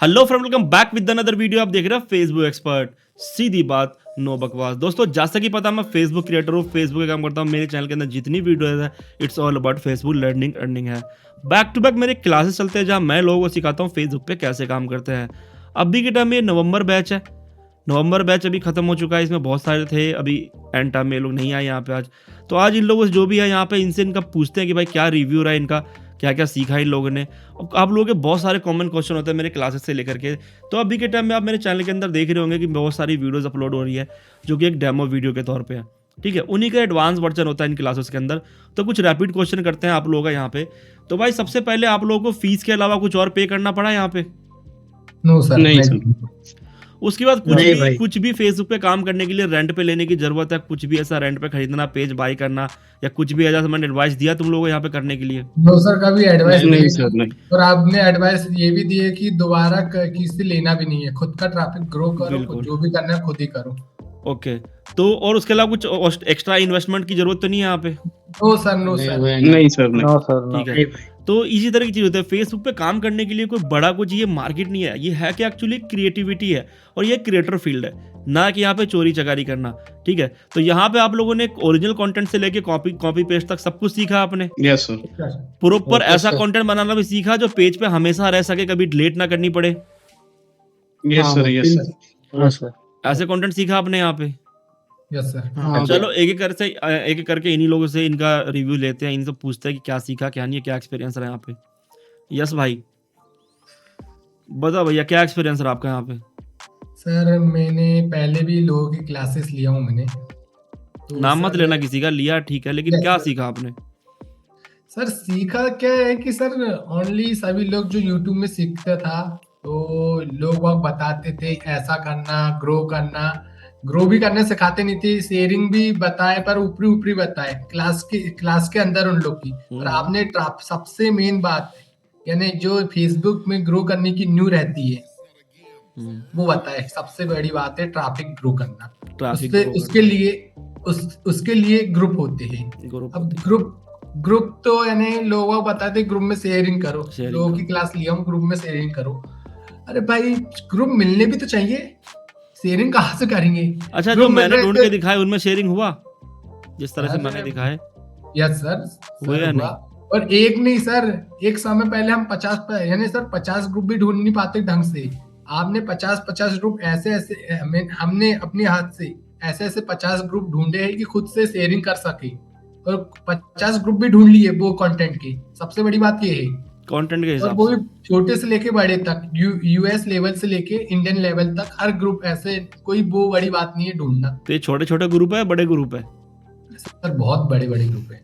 Hello friend, welcome back with another video. आप देख रहे हो फेसबुक एक्सपर्ट, सीधी बात नो बकवास। दोस्तों, जैसा कि पता मैं फेसबुक क्रिएटर हूँ, फेसबुक का काम करता हूँ। मेरे चैनल के अंदर जितनी वीडियोस है it's all about Facebook learning earning है। बैक टू बैक मेरे क्लासेस चलते हैं जहाँ मैं लोगों को सिखाता हूँ फेसबुक पे कैसे काम करते हैं। अभी के टाइम में नवंबर बैच है, नवंबर बैच अभी खत्म हो चुका है। इसमें बहुत सारे थे, अभी एंड टाइम में ये लोग नहीं आए यहाँ पे आज। तो आज इन लोगों से जो भी है यहाँ पे, इनसे इनका पूछते हैं कि भाई क्या रिव्यू रहा है इनका, क्या क्या सीखा इन लोगों ने। आप लोगों के बहुत सारे कॉमन क्वेश्चन होते हैं मेरे क्लासेस से लेकर के। तो अभी के टाइम में आप मेरे चैनल के अंदर देख रहे होंगे कि बहुत सारी वीडियोस अपलोड हो रही है जो कि एक डेमो वीडियो के तौर पे है, ठीक है। उन्हीं का एडवांस वर्जन होता है इन क्लासेस के अंदर। तो कुछ रैपिड क्वेश्चन करते हैं आप लोगों का यहाँ पे। तो भाई सबसे पहले आप लोगों को फीस के अलावा कुछ और पे करना पड़ा यहाँ पे? नो सर, नहीं सर, उसके बाद नहीं भाई। कुछ भी फेसबुक पे काम करने के लिए रेंट पे लेने की जरूरत है? कुछ भी ऐसा रेंट पे खरीदना, पेज बाई करना, या कुछ भी ऐसा मैंने एडवाइस दिया तुम लोगों को यहाँ पे करने के लिए? नो सर, कभी एडवाइस नहीं नहीं सर, नहीं। और आपने एडवाइस ये भी दी है कि दोबारा किसी से लेना भी नहीं है। खुद का ट्रैफिक ग्रो करो, बिल्कुल। जो भी करना है खुद ही करो। ओके, तो और उसके अलावा कुछ एक्स्ट्रा इन्वेस्टमेंट की जरूरत तो नहीं है यहाँ पे? No sir, no sir. नहीं सर, नहीं। No sir, no. ठीक है। नहीं भाई। तो इसी तरह की चीज होती है फेसबुक पे काम करने के लिए। कोई बड़ा कुछ ये मार्केट नहीं है, ये है कि एक्चुअली क्रिएटिविटी है और ये क्रिएटर फील्ड है, ना कि यहाँ पे चोरी चकारी करना, ठीक है। तो यहाँ पे आप लोगों ने ओरिजिनल कंटेंट से लेके कॉपी पेस्ट तक सब कुछ सीखा आपने। Yes sir. प्रॉपर Okay, ऐसा sir. कंटेंट बनाना भी सीखा जो पेज पे हमेशा रह सके, कभी डिलीट ना करनी पड़े। Yes sir, yes sir. हाँ सर। ऐसे कंटेंट सीखा आपने यहाँ पे। Yes sir. हाँ चलो एक एक करके इन्हीं लोगों से इनका रिव्यू लेते हैं, इनसे पूछते हैं कि क्या सीखा क्या नहीं है, क्या एक्सपीरियंस रहा यहाँ पे। यस भाई, बताओ भैया क्या एक्सपीरियंस रहा आपका यहाँ पे? सर, मैंने पहले भी लोगों की क्लासेस लिया हूँ मैंने। तो नाम मत सर- लेना किसी का, लिया ठीक है, लेकिन Yes, क्या sir. सीखा आपने? सर, सीखा क्या है कि सर ओनली सभी लोग जो यूट्यूब में सीखता था, तो लोग वहाँ बताते थे ऐसा करना, ग्रो भी करने सिखाते नहीं थे। शेयरिंग भी बताए पर ऊपरी ऊपरी बताए क्लास के अंदर उन लोग की। और आपने सबसे मेन बात यानी जो फेसबुक में ग्रो करने की न्यू रहती है वो बताए। सबसे बड़ी बात है ट्रैफिक ग्रो करना। ट्रैफिक उसके लिए ग्रुप होते हैं। अब ग्रुप तो यानी लोगों को बताते ग्रुप में शेयरिंग करो। शेयरिंग लोगों करो। की क्लास लिया हूँ, ग्रुप में शेयरिंग करो। अरे भाई, ग्रुप मिलने भी तो चाहिए, शेयरिंग कहाँ से करेंगे? अच्छा, जो ग्रुप मिल मैंने रहे ढूंढ थे- के दिखाए उनमें शेयरिंग हुआ जिस तरह से अरे, मैंने दिखाए? यस सर, हुआ या हुआ। और एक नहीं सर, एक समय पहले हम 50 ग्रुप भी ढूंढ नहीं पाते ढंग से। आपने 50 ग्रुप ऐसे हमने अपने हाथ से ऐसे 50 ग्रुप ढूंढे हैं कि खुद से शेयरिंग कर सके। और 50 ग्रुप भी ढूंढ लिए वो कंटेंट के। सबसे बड़ी बात ये है। कंटेंट के और हिसाब वो से? भी छोटे से लेके बड़े तक, यूएस लेवल से लेके इंडियन लेवल तक, हर ग्रुप ऐसे। कोई वो बड़ी बात नहीं है ढूंढना। तो ये छोटे छोटे ग्रुप है, बड़े ग्रुप है? सर, बहुत बड़े बड़े ग्रुप है।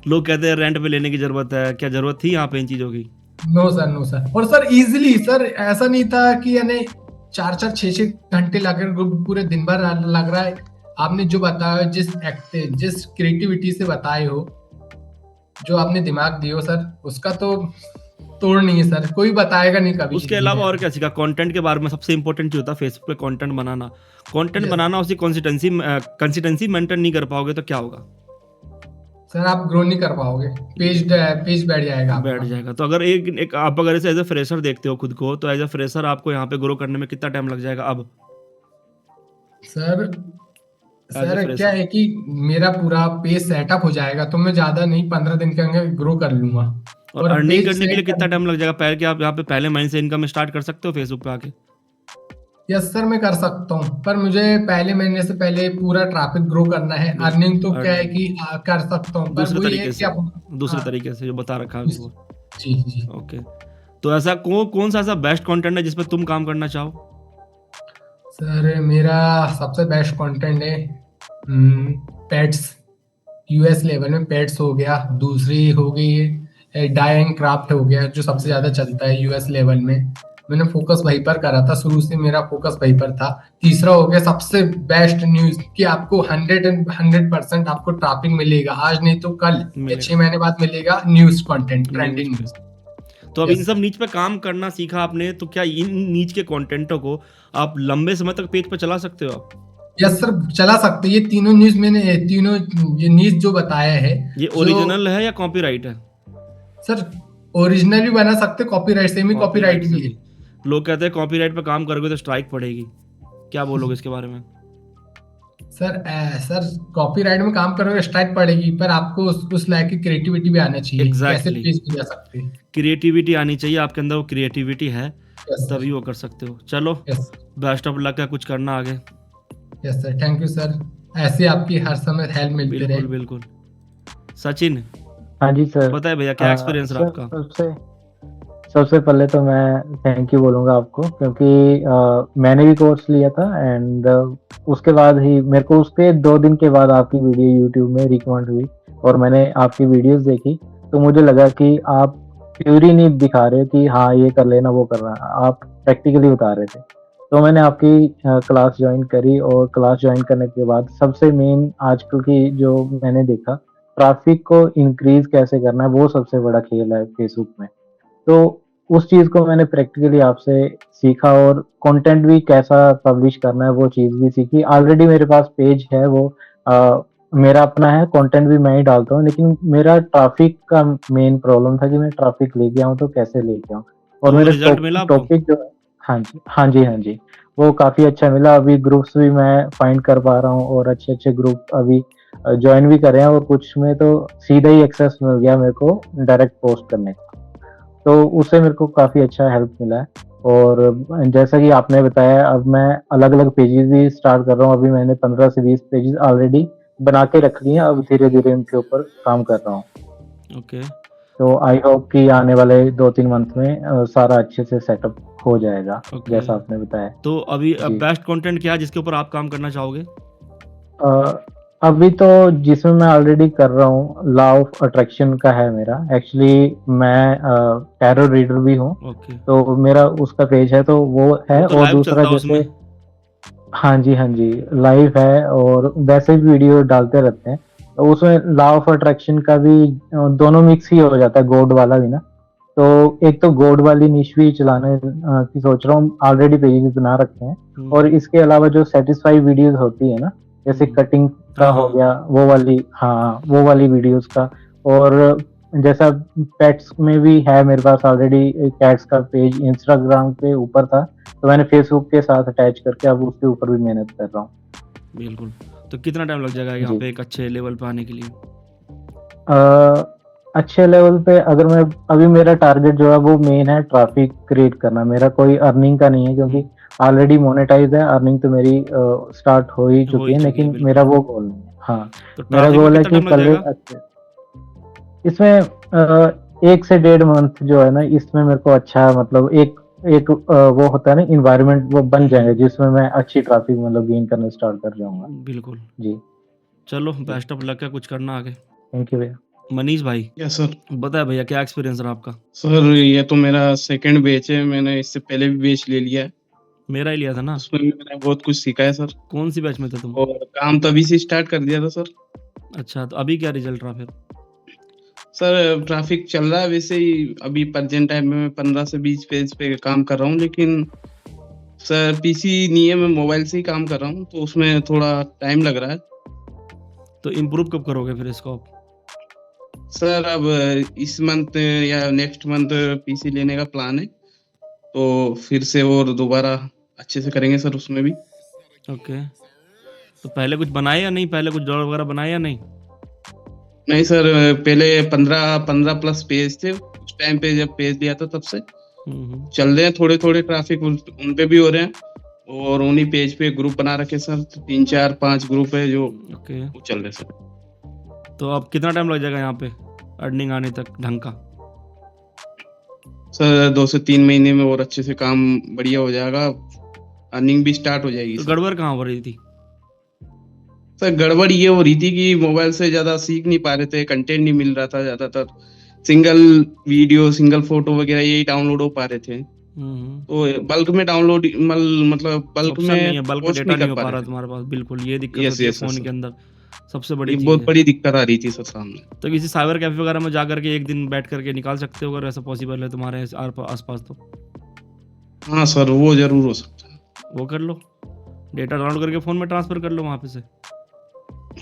लोग कहते हैं रेंट पे लेने की जरूरत है, क्या जरूरत थी यहाँ पे इन चीजों की? No sir, no sir. और सर इजीली, सर ऐसा नहीं था कि यानी 4-6 घंटे लग रहे, ग्रुप पूरे दिन भर लग रहा है। आपने जो बताया, जिस क्रिएटिविटी से बताए हो, जो आपने दिमाग दिए हो सर, उसका तो तोड़ नहीं है सर। कोई बताएगा नहीं कभी। उसके अलावा और क्या सीखा? कंटेंट के बारे में सबसे इंपॉर्टेंट चीज होता है फेसबुक पे कंटेंट बनाना। Content Yes. बनाना, उसकी कंसिस्टेंसी मेंटेन नहीं कर पाओगे तो क्या होगा? सर, आप ग्रो नहीं कर पाओगे। पेज बैठ जाएगा बैठ आपका। जाएगा। तो अगर आप अगर ऐसे एज ए फ्रेशर देखते हो खुद को, तो एज ए फ्रेशर आपको यहाँ पे ग्रो करने में कितना टाइम लग जाएगा अब? Sir As a sir fresher. क्या है कि मेरा पूरा पेज सेटअप हो जाएगा तो मैं ज्यादा नहीं, 15 दिन के अंदर ग्रो कर लूंगा। और अर्निंग पेज करने के लिए सेट कितना टाइम लग जाएगा? पहले कि आप यहाँ पे पहले महीने से इनकम स्टार्ट कर सकते हो फेसबुक पे आके? यस सर, मैं कर सकता हूँ, पर मुझे पहले महीने से पहले पूरा ट्रैफिक ग्रो करना है। अर्निंग तो क्या है कि कर सकता हूँ, पर दूसरे वही है तरीके कि से, दूसरे हाँ, तरीके से जो बता रखा है वो। जी जी। ओके, तो ऐसा कौन सा ऐसा बेस्ट कंटेंट है जिस पे तुम काम करना चाहो? सर, मेरा सबसे बेस्ट कंटेंट है पेट्स। यूएस लेवल में पेट्स हो गया, दूसरी हो गई है डाई एंड क्राफ्ट हो गया, जो सबसे ज्यादा चलता है यूएस लेवल में। मैंने फोकस वहीं पर करा था, शुरू से मेरा फोकस वहीं पर था। तीसरा हो गया सबसे बेस्ट न्यूज कि आपको 100% आपको ट्रैफिक मिलेगा, आज नहीं तो कल या मिलेगा। 6 महीने बाद मिलेगा news content, trending News news. तो अब Yes. इन सब नीच पे काम करना सीखा आपने, तो क्या इन नीच के कंटेंटों को आप लंबे समय तक पेज पे चला सकते हो आप? यस सर, चला सकते। ये तीनों न्यूज ये न्यूज जो बताया है, ये जो- ओरिजिनल है या कॉपीराइट है? सर ओरिजिनल भी बना सकते, कॉपीराइट सेमी कॉपीराइट भी है। लोग कहते हैं कॉपीराइट पे काम करोगे तो स्ट्राइक पड़ेगी, क्या बोलोगे इसके बारे में? सर कॉपीराइट में काम करोगे स्ट्राइक पड़ेगी, पर आपको उस लायक की क्रिएटिविटी भी आना चाहिए। कैसे एग्जैक्टली, पेज किया जा सकते हैं। क्रिएटिविटी आनी चाहिए आपके अंदर, वो क्रिएटिविटी है यस तभी वो कर सकते हो। चलो, यस बेस्ट ऑफ लक है, कुछ करना आगे। Yes sir, thank you sir, ऐसे आपकी हर समय हेल्प मिलती बिल्कुल रहे। बिल्कुल। सचिन, हाँ जी सर। बताए भैया क्या एक्सपीरियंस रहा सर आपका? सबसे पहले तो मैं थैंक यू बोलूँगा आपको, क्योंकि मैंने भी कोर्स लिया था एंड उसके बाद ही मेरे को उसके 2 दिन के बाद आपकी वीडियो यूट्यूब में रिकमेंड हुई और मैंने आपकी वीडियोस देखी, तो मुझे लगा कि आप थ्योरी नहीं दिखा रहे कि हाँ ये कर लेना वो करना, आप प्रैक्टिकली बता रहे थे। तो मैंने आपकी क्लास ज्वाइन करी और क्लास ज्वाइन करने के बाद सबसे मेन आजकल की जो मैंने देखा, ट्रैफिक को इंक्रीज कैसे करना है, वो सबसे बड़ा खेल है फेसबुक में। तो उस चीज़ को मैंने प्रैक्टिकली आपसे सीखा और कंटेंट भी कैसा पब्लिश करना है वो चीज़ भी सीखी। ऑलरेडी मेरे पास पेज है, वो मेरा अपना है, कंटेंट भी मैं ही डालता हूँ, लेकिन मेरा ट्रैफिक का मेन प्रॉब्लम था कि मैं ट्रैफिक लेके आऊँ तो कैसे लेके आऊँ। और तो वो मेरा रिजल्ट मिला आपको? टॉपिक जो है, हाँ जी, हाँ जी, हाँ जी, वो काफ़ी अच्छा मिला। अभी ग्रुप्स भी मैं फाइंड कर पा रहा हूँ और अच्छे-अच्छे ग्रुप अभी जॉइन भी कर रहे हैं और कुछ में तो सीधा ही एक्सेस मिल गया मेरे को डायरेक्ट पोस्ट करने का। तो उससे मेरे को काफ़ी अच्छा हेल्प मिला है। और जैसा कि आपने बताया, अब मैं अलग-अलग पेजेज़ भी स्टार्ट कर रहा हूँ। अभी मैंने 15 से 20 पेजेज़ ऑलरेडी बना के रख लिए हैं, अब धीरे-धीरे उनके ऊपर काम कर रहा हूँ। ओके। तो आई होप कि आने वाले 2-3 मंथ में सारा अच्छे से सेटअप हो जाएगा, ओके। जैसा आपने बताया। तो अभी जी। बेस्ट कंटेंट क्या है जिसके ऊपर आप काम करना चाहोगे? अ, अभी तो जिसमें मैं ऑलरेडी कर रहा हूँ, लॉ ऑफ अट्रैक्शन का है मेरा। एक्चुअली मैं टैरो रीडर भी हूँ, ओके, तो मेरा उसका पेज है, तो वो है। वो तो और लाइव दूसरा चलता है जैसे, उसमें? हाँ जी, हाँ जी, लाइव है और वैसे भी वीडियो डालते रहते हैं। तो उसमें लॉ ऑफ अट्रैक्शन का भी दोनों मिक्स ही हो जाता है, गॉड वाला भी ना। तो एक तो गॉड वाली निश भी चलाने की सोच रहा हूँ, ऑलरेडी पेजेस बना रखे हैं। और इसके अलावा जो सेटिस्फाई वीडियोस होती है ना, जैसे कटिंग का हाँ हो हाँ गया, वो वाली, हाँ, वो वाली वीडियोस का। और जैसा पेट्स में भी है मेरे पास ऑलरेडी, कैट्स का पेज इंस्टाग्राम पे ऊपर था, तो मैंने फेसबुक के साथ अटैच करके अब उसके ऊपर भी मेहनत कर रहा हूँ। बिल्कुल। तो कितना टाइम लग जाएगा यहाँ जी। पे एक अच्छे लेवल पे आने के लिए? अच्छे लेवल पे अगर मैं, अभी मेरा टारगेट जो है वो मेन है ट्रैफिक क्रिएट करना, मेरा कोई अर्निंग का नहीं है, क्योंकि ऑलरेडी मोनेटाइज है। अर्निंग तो मेरी स्टार्ट हो ही हो चुकी ही है, चुकी है, लेकिन बिल्कुल। मेरा वो गोल नहीं है। हाँ, तो मेरा ट्रैफिक में गोल है कितना कि टाइम लग पहले जाएगा? इसमें 1 से 1.5 मंथ जो है ना, इसमें मेरे को अच्छा, मतलब एक एक वो होता है ना इन्वायरमेंट, वो बन जाएगा जिसमें मैं अच्छी ट्रैफिक मतलब गेन करना स्टार्ट कर जाऊंगा। बिल्कुल। जी, चलो, बेस्ट ऑफ लक है, कुछ करना आगे। थैंक यू भैया। मनीष भाई, यस सर। बताए भैया क्या एक्सपीरियंस रहा आपका? सर ये तो मेरा सेकंड बैच है, मैंने इससे पहले भी बैच ले लिया है। मेरा ही लिया था ना? उसमें भी मैंने बहुत कुछ सीखा है सर, कौन सी बैच में थे तुम? और काम तभी से स्टार्ट कर दिया था सर। अच्छा, तो अभी क्या रिजल्ट रहा फिर? सर ट्रैफिक चल रहा है वैसे ही, अभी प्रेजेंट टाइम में मैं 15 से 20 पेज पे काम कर रहा हूँ, लेकिन सर पीसी नहीं है, मैं मोबाइल से ही काम कर रहा हूँ, तो उसमें थोड़ा टाइम लग रहा है। तो इम्प्रूव कब करोगे फिर इसको आप? सर अब इस मंथ या नेक्स्ट मंथ पीसी लेने का प्लान है, तो फिर से और दोबारा अच्छे से करेंगे सर उसमें भी। ओके। तो पहले कुछ बनाए या नहीं? पहले कुछ डॉलर वगैरह बनाए या नहीं? नहीं सर, पहले 15 प्लस पेज थे उस टाइम पे, जब पेज दिया था तब से चल रहे हैं, थोड़े थोड़े ट्रैफिक उन पे भी हो रहे हैं, और उन्हीं पेज पे ग्रुप बना रखे सर, 3 4 5 ग्रुप है जो ओके। वो चल रहे सर। तो अब कितना टाइम लग जाएगा यहाँ पे अर्निंग आने तक ढंग का? सर 2 से 3 महीने में और अच्छे से काम बढ़िया हो जाएगा, अर्निंग भी स्टार्ट हो जाएगी तो सर। गड़बड़ कहाँ हो रही थी? सर गड़बड़ ये हो रही थी कि मोबाइल से ज्यादा सीख नहीं पा रहे थे, कंटेंट नहीं मिल रहा था, ज्यादातर सिंगल वीडियो सिंगल फोटो वगैरह यही डाउनलोड हो पा रहे थे, तो बल्क में डाउनलोड मतलब बल्क ऑप्शन नहीं है, में बल्क पोस्ट डेटा नहीं नहीं कर हो पा पा रहे रहा थे। तुम्हारे पास। बिल्कुल, ये दिक्कत यस होती है यस फोन सर, के अंदर, सबसे ये बड़ी चीज बहुत है। बड़ी दिक्कत आ रही थी सर सामने। तो किसी साइबर कैफे वगैरह में जा करके एक दिन बैठ करके निकाल सकते हो अगर ऐसा पॉसिबल है तुम्हारे आसपास तो? हाँ सर, वो जरूर हो सकता है। वो कर लो, डेटा डाउनलोड करके फ़ोन में ट्रांसफ़र कर लो वहाँ पे से।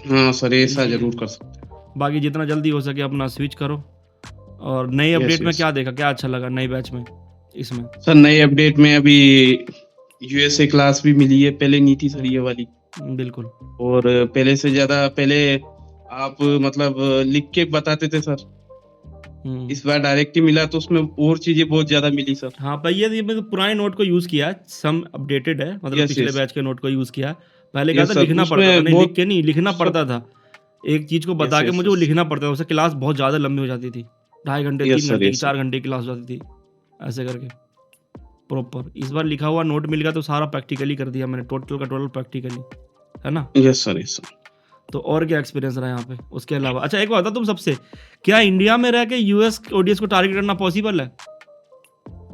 हाँ सर, ऐसा Easy है। जरूर कर सकते हैं। बाकी जितना जल्दी हो सके अपना स्विच करो। और नई यस अपडेट में यस। क्या देखा, क्या अच्छा लगा नई बैच में? इसमें? सर नए अपडेट में अभी यूएसए क्लास भी मिली है, पहले नहीं थी सर ये वाली। बिल्कुल। और पहले से ज्यादा पहले आप मतलब लिख के बताते थे सर, इस बार डायरेक्ट ही मिला तो उसमें और चीजें बहुत ज्यादा मिली सर। हाँ भाई, ये मैंने पुराने नोट को यूज किया, सम अपडेटेड है, मतलब Yes, पिछले yes. बैच के नोट को यूज किया। पहले क्या Yes, था, sir. लिखना उसमें पड़ता था, नहीं बहुत- लिख के नहीं, लिखना सब- पड़ता था। एक चीज को बता Yes, के yes, मुझे वो yes. लिखना पड़ता था, उससे क्लास बहुत ज्यादा लंबी हो जाती थी, 2.5 घंटे, Yes, 3 sir, घंटे की, yes, sir. 4 घंटे की क्लास हो जाती थी, ऐसे करके प्रॉपर। इस बार लिखा हुआ नोट मिल गया तो सारा प्रैक्टिकली कर दिया मैंने, टोटल का टोटल प्रैक्टिकली, है ना? Yes sir, yes sir. तो और क्या एक्सपीरियंस रहा यहाँ पे उसके अलावा? अच्छा एक बात बता तुम सबसे, क्या इंडिया में रह के यूएस ऑडियंस को टारगेट करना पॉसिबल है?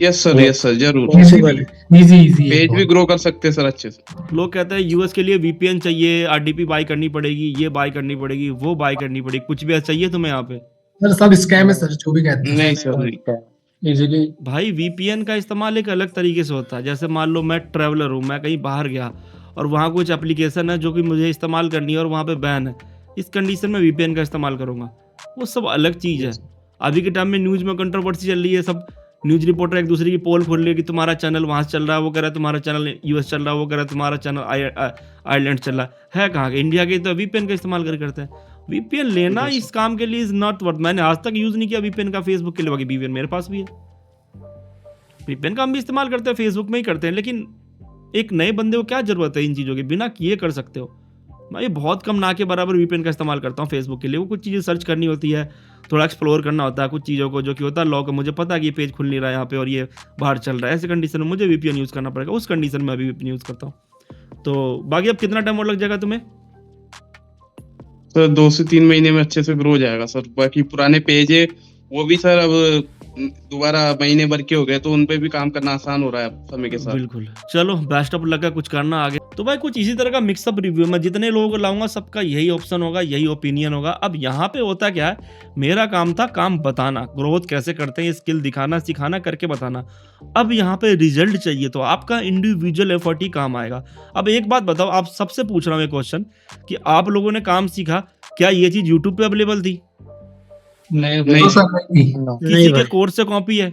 यस सर, यस सर, जरूर। पॉसिबल है। इजी पेज भी ग्रो कर सकते हैं सर अच्छे से। लोग कहते हैं यूएस के लिए वीपीएन चाहिए, आरडीपी बाय करनी पड़ेगी, ये बाय करनी पड़ेगी, वो बाय करनी पड़ेगी, कुछ भी चाहिए तुम्हें यहाँ पे? सर सब स्कैम है सर, जो भी कहते हैं। नहीं सर, नहीं। इजीली भाई वीपीएन का इस्तेमाल एक अलग तरीके से होता है। जैसे मान लो मैं ट्रैवलर हूँ, मैं कहीं बाहर गया और वहाँ कुछ एप्लीकेशन है जो कि मुझे इस्तेमाल करनी है और वहाँ पे बैन है, इस कंडीशन में वीपीएन का इस्तेमाल करूँगा, वो सब अलग चीज़ है। अभी के टाइम में न्यूज़ में कंट्रोवर्सी चल रही है, सब न्यूज़ रिपोर्टर एक दूसरे की पोल खोल रही है कि तुम्हारा चैनल वहाँ से चल रहा है, वो कह रहा है तुम्हारा चैनल यूएस चल रहा है, वो कह रहा है तुम्हारा चैनल आयरलैंड चल रहा है कहाँ के? इंडिया के तो वीपीएन का इस्तेमाल करते हैं। वीपीएन लेना इस काम के लिए इज नॉट वर्थ। मैंने आज तक यूज़ नहीं किया वीपीएन का फेसबुक के लिए, बाकी वीपीएन मेरे पास भी है, वीपीएन का हम भी इस्तेमाल करते हैं, फेसबुक में ही करते हैं, लेकिन एक नए बंदे को क्या जरूरत है इन चीज़ों की? बिना किए कर सकते हो। मैं ये बहुत कम ना के बराबर वीपीएन का इस्तेमाल करता हूँ फेसबुक के लिए। वो कुछ चीज़ें सर्च करनी होती है, थोड़ा एक्सप्लोर करना होता है कुछ चीज़ों को, जो कि होता है लॉक, मुझे पता है कि ये पेज खुल नहीं रहा है यहाँ पे और ये बाहर चल रहा है, ऐसे कंडीशन में मुझे वीपीएन यूज़ करना पड़ेगा। उस कंडीशन में अभी वीपीएन यूज़ करता हूँ। तो बाकी अब कितना टाइम और लग जाएगा तुम्हें? सर 2 से 3 महीने में अच्छे से ग्रो हो जाएगा सर। बाकी पुराने पेज है वो भी सर अब दोबारा महीने भर के हो गए, तो उन पे भी काम करना आसान हो रहा है समय के साथ। बिल्कुल। चलो बेस्ट ऑफ लक है, कुछ करना आगे। तो भाई कुछ इसी तरह का मिक्सअप रिव्यू, मैं जितने लोगों को लाऊंगा सबका यही ऑप्शन होगा, यही ओपिनियन होगा। अब यहाँ पे होता क्या है, मेरा काम था काम बताना, ग्रोथ कैसे करते हैं, स्किल दिखाना, सिखाना, करके बताना। अब यहाँ पे रिजल्ट चाहिए तो आपका इंडिविजुअल एफर्ट ही काम आएगा। अब एक बात बताओ, आप सबसे पूछ रहा हूँ एक क्वेश्चन कि आप लोगों ने काम सीखा, क्या ये चीज यूट्यूब पे अवेलेबल थी? नहीं नो सर नहीं, किसी के भाई। कोर्स से कॉपी है?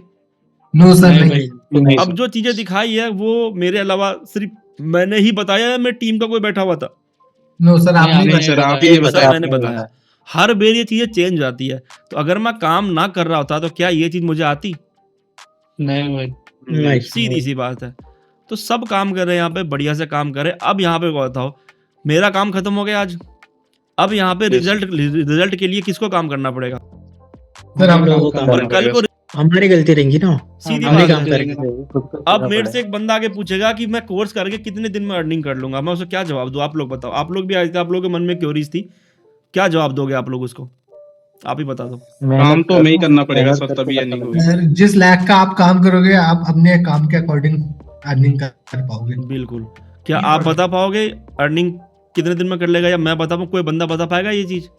नो सर नहीं नहीं। भाई, नहीं अब सर। जो चीजें दिखाई है वो मेरे अलावा सिर्फ मैंने ही बताया है, मेरी टीम का कोई बैठा हुआ था? नो सर आप नहीं नहीं सर, आप ही ने सर बताया। मैंने बताया। हर बार ये चीजें चेंज आती है, तो अगर मैं काम ना कर रहा होता तो क्या ये चीज मुझे आती? नहीं भाई, नहीं सीधी सी बात है। तो सब काम कर रहे हैं यहाँ पे, बढ़िया से काम कर रहे हैं। अब यहाँ पे बताओ, मेरा काम खत्म हो गया आज, अब यहाँ पे रिजल्ट के लिए किसको काम करना पड़ेगा? सर हम लोगों लोग को का काम और कल को हमारी गलती रहेंगी ना, सीधी हम ही बात काम है। करेंगे। अब मेरे से एक बंदा आगे पूछेगा कि मैं कोर्स करके कितने दिन में अर्निंग कर लूंगा, मैं उसे क्या जवाब दूं? आप लोग बताओ। आप लोग भी आए थे, आप लोगों के मन में क्योरीज थी, क्या जवाब दोगे आप लोग उसको? आप ही बता दो। काम तो हमें ही करना पड़ेगा सर, तभी अर्निंग होगी। सर जिस लायक का आप काम करोगे, आप अपने काम के अकॉर्डिंग अर्निंग कर पाओगे। बिल्कुल। क्या आप बता पाओगे अर्निंग कितने दिन में कर लेगा, या मैं बता पाऊँ, कोई बंदा बता पाएगा ये चीज?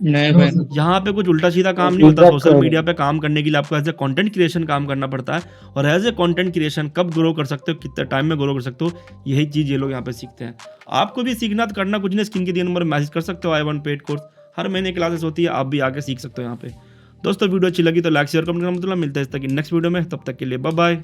नहीं नो भाई, सर। यहाँ पे कुछ उल्टा सीधा काम नहीं होता। सोशल मीडिया पे काम करने के लिए आपको एज ए कंटेंट क्रिएशन काम करना पड़ता है, और एज ए कंटेंट क्रिएशन कब ग्रो कर सकते हो, कितने टाइम में ग्रो कर सकते हो, यही चीज ये लोग यहाँ पे सीखते हैं। आपको भी सीखना तो करना कुछ नहीं, स्क्रीन के 3 नंबर मैसेज कर सकते हो, I1 पेड कोर्स हर महीने क्लासेस होती है, आप भी आके सीख सकते हो यहाँ पे। दोस्तों वीडियो अच्छी लगी तो लाइक शेयर कमेंट करना, मतलब मिलता है इस तक नेक्स्ट वीडियो में, तब तक के लिए बाय बाय।